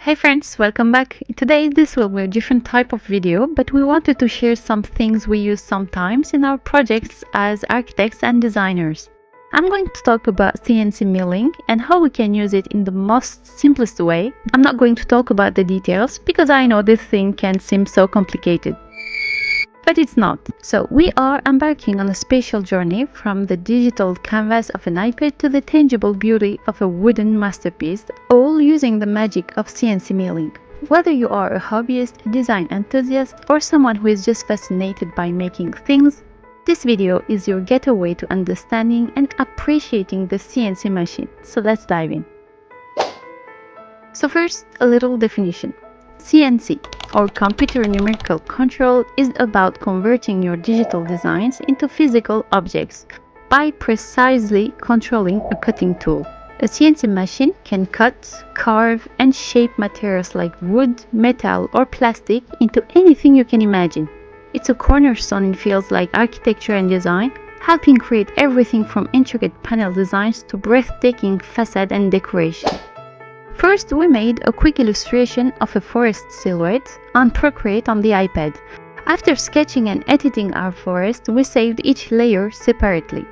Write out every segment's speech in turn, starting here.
Hey friends, welcome back. Today this will be a different type of video, but we wanted to share some things we use sometimes in our projects as architects and designers. I'm going to talk about CNC milling and how we can use it in the most simplest way. I'm not going to talk about the details because I know this thing can seem so complicated. But it's not. So we are embarking on a spatial journey from the digital canvas of an iPad to the tangible beauty of a wooden masterpiece, all using the magic of CNC milling. Whether you are a hobbyist, a design enthusiast, or someone who is just fascinated by making things, this video is your getaway to understanding and appreciating the CNC machine. So let's dive in. So first, a little definition. CNC, or computer numerical control, is about converting your digital designs into physical objects by precisely controlling a cutting tool. A CNC machine can cut, carve, and shape materials like wood, metal, or plastic into anything you can imagine. It's a cornerstone in fields like architecture and design, helping create everything from intricate panel designs to breathtaking facade and decoration. First, we made a quick illustration of a forest silhouette on Procreate on the iPad. After sketching and editing our forest, we saved each layer separately.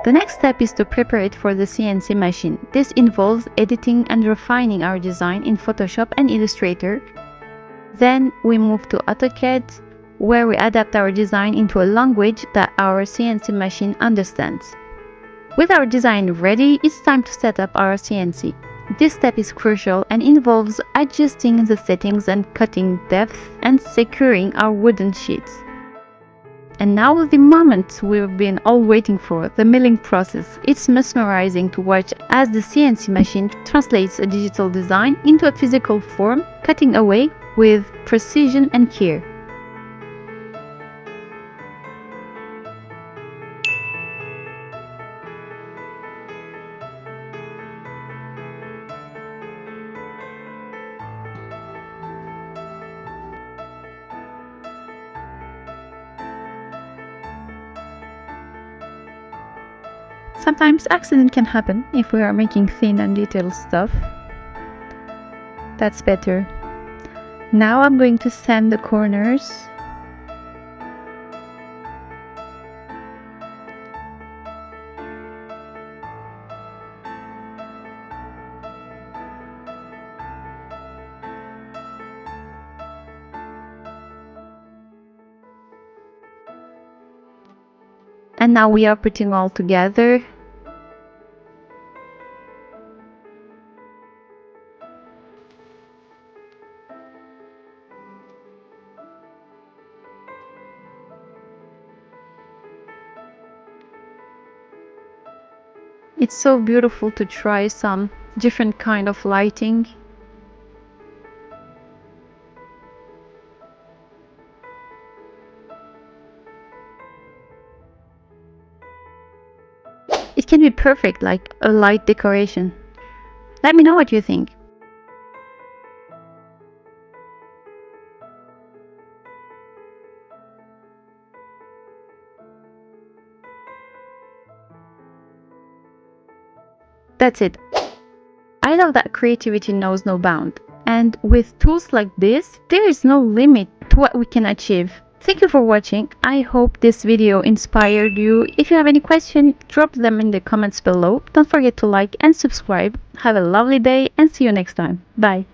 The next step is to prepare it for the CNC machine. This involves editing and refining our design in Photoshop and Illustrator. Then we move to AutoCAD, where we adapt our design into a language that our CNC machine understands. With our design ready, it's time to set up our CNC. This step is crucial and involves adjusting the settings and cutting depth and securing our wooden sheets. And now the moment we've been all waiting for, the milling process. It's mesmerizing to watch as the CNC machine translates a digital design into a physical form, cutting away with precision and care. Sometimes accident can happen if we are making thin and detailed stuff. That's better. Now I'm going to sand the corners. And now we are putting all together. It's so beautiful to try some different kind of lighting. It can be perfect, like a light decoration. Let me know what you think. That's it. I love that creativity knows no bound. And with tools like this, there is no limit to what we can achieve. Thank you for watching. I hope this video inspired you. If you have any questions, drop them in the comments below. Don't forget to like and subscribe. Have a lovely day and see you next time. Bye.